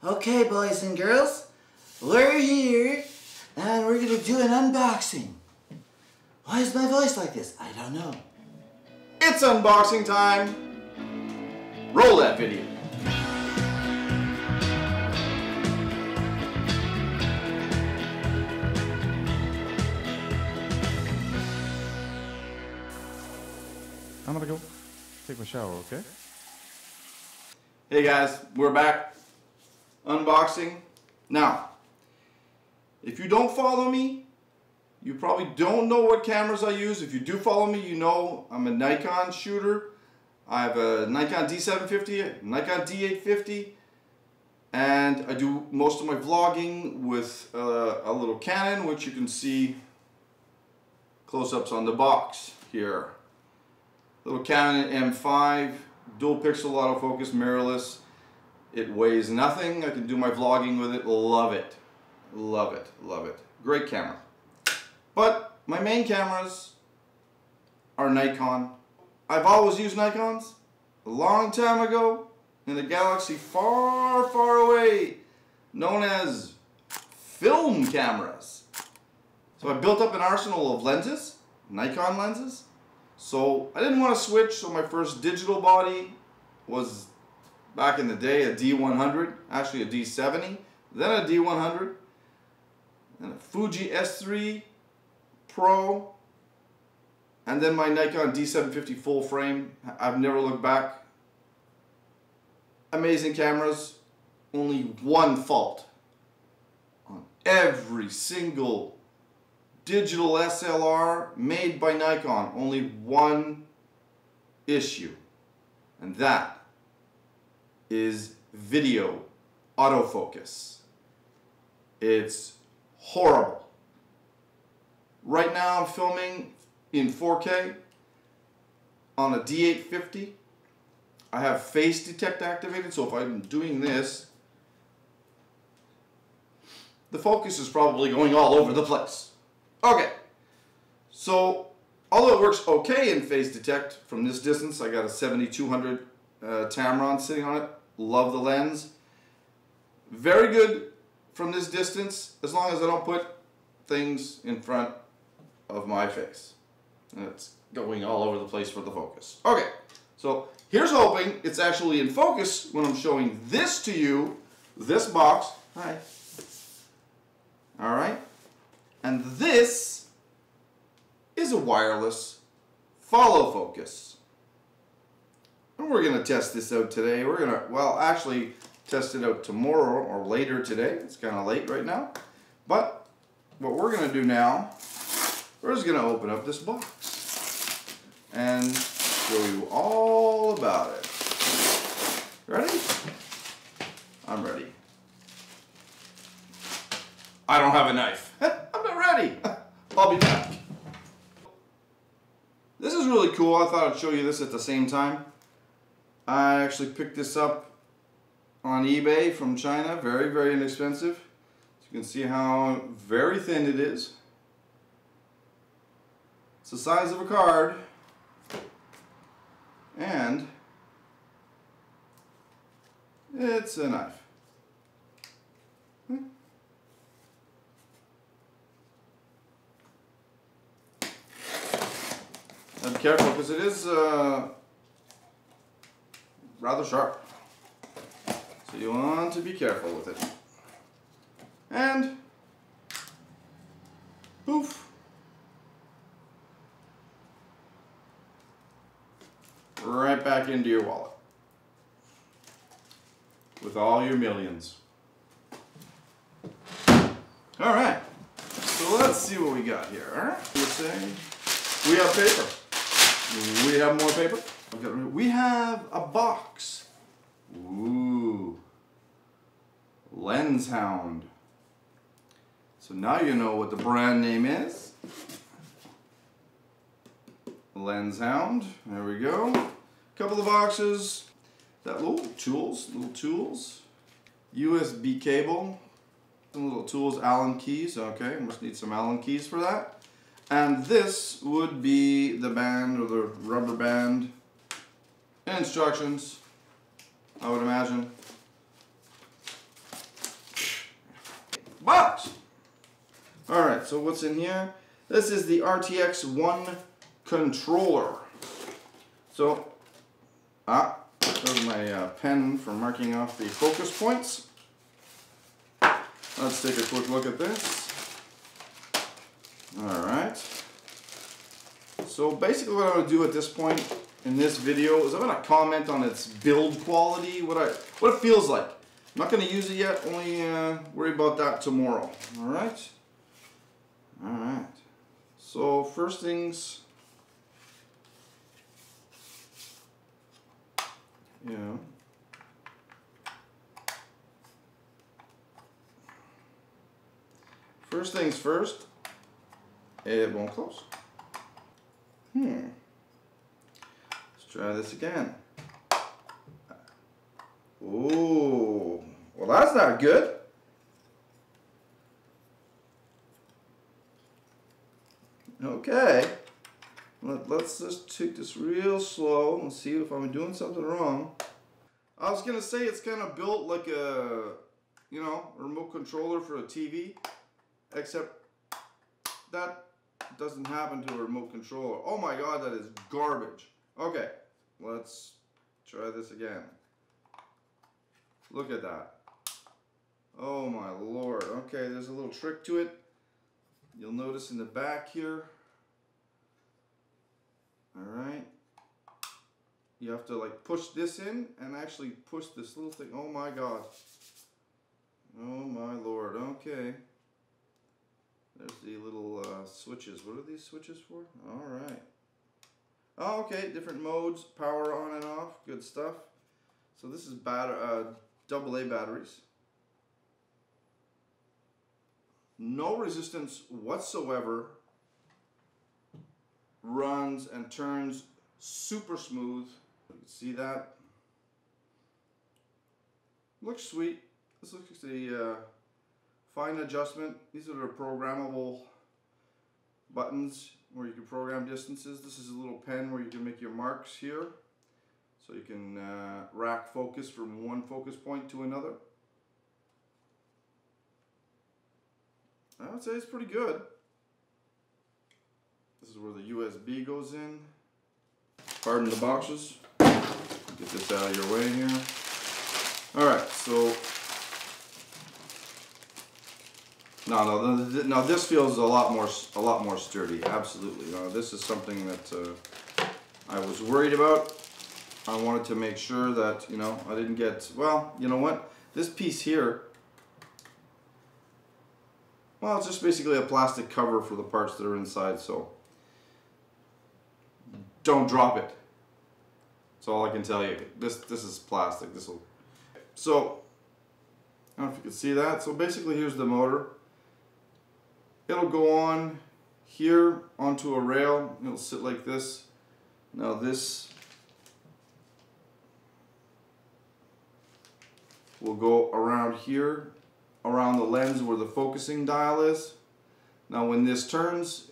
Okay, boys and girls, we're here and we're gonna do an unboxing. Why is my voice like this? I don't know. It's unboxing time. Roll that video. I'm gonna go take my shower, okay? Hey guys, we're back. Unboxing. Now, if you don't follow me, you probably don't know what cameras I use. If you do follow me, you know I'm a Nikon shooter. I have a Nikon D750, Nikon D850, and I do most of my vlogging with a little Canon, which you can see close-ups on the box here. Little Canon M5, dual pixel autofocus, mirrorless. It weighs nothing. I can do my vlogging with it. Love it. Love it. Love it. Great camera. But my main cameras are Nikon. I've always used Nikons. A long time ago, in a galaxy far, far away, known as film cameras. So I built up an arsenal of lenses, Nikon lenses. So I didn't want to switch, so my first digital body was, back in the day, a D100, actually a D70, then a D100, and a Fuji S3 Pro, and then my Nikon D750 full frame. I've never looked back. Amazing cameras, only one fault. On every single digital SLR made by Nikon, only one issue, and that is video autofocus. It's horrible. Right now I'm filming in 4K on a D850. I have face detect activated, so if I'm doing this, the focus is probably going all over the place. Okay, so although it works okay in face detect from this distance, I got a 7200 Tamron sitting on it. Love the lens. Very good from this distance, as long as I don't put things in front of my face. And it's going all over the place for the focus. Okay, so here's hoping it's actually in focus when I'm showing this to you, this box. Hi. All right. And this is a wireless follow focus. And we're going to test this out today. We're going to, well, actually test it out tomorrow or later today. It's kind of late right now. But what we're going to do now, we're just going to open up this box and show you all about it. Ready? I'm ready. I don't have a knife. I'm not ready. I'll be back. This is really cool. I thought I'd show you this at the same time. I actually picked this up on eBay from China. Very, very inexpensive. So you can see how very thin it is. It's the size of a card. And it's a knife. Be careful because it is rather sharp. So you want to be careful with it. And poof. Right back into your wallet. With all your millions. Alright. So let's see what we got here. Alright. We have paper. We have more paper. We have a box. Ooh. Lens Hound. So now you know what the brand name is. Lens Hound. There we go. Couple of boxes. That little tools. USB cable. Some little tools, Allen keys. Okay, must need some Allen keys for that. And this would be the band or the rubber band instructions, I would imagine. box. All right, so what's in here? This is the RTX 1 controller. So, there's my pen for marking off the focus points. Let's take a quick look at this. All right. So basically what I'm going to do at this point in this video is I'm going to comment on its build quality, what it feels like. I'm not going to use it yet, only worry about that tomorrow. All right? All right. So first things, first things first, it won't close. Let's try this again. Ooh, well that's not good. Okay, let's just take this real slow and see if I'm doing something wrong. I was gonna say it's kind of built like a, remote controller for a TV, except that doesn't happen to a remote controller. Oh my god, that is garbage. Okay, let's try this again. Look at that. Oh my lord. Okay, there's a little trick to it. You'll notice in the back here. Alright. You have to like push this in and actually push this little thing. Oh my god. Oh my lord. Okay. There's the little switches. What are these switches for? Alright. Oh, okay. Different modes. Power on and off. Good stuff. So this is AA batteries. No resistance whatsoever. Runs and turns super smooth. You can see that. Looks sweet. This looks like the fine adjustment. These are the programmable buttons where you can program distances. This is a little pen where you can make your marks here. So you can rack focus from one focus point to another. I would say it's pretty good. This is where the USB goes in. Pardon the boxes. Get this out of your way here. Alright, so now this feels a lot more sturdy. Absolutely. Now this is something that I was worried about. I wanted to make sure that I didn't get, well, you know what? This piece here, well, it's just basically a plastic cover for the parts that are inside, so don't drop it. That's all I can tell you. This is plastic. So I don't know if you can see that. So basically here's the motor. It'll go on here onto a rail. It'll sit like this. Now this will go around here, around the lens where the focusing dial is. Now when this turns,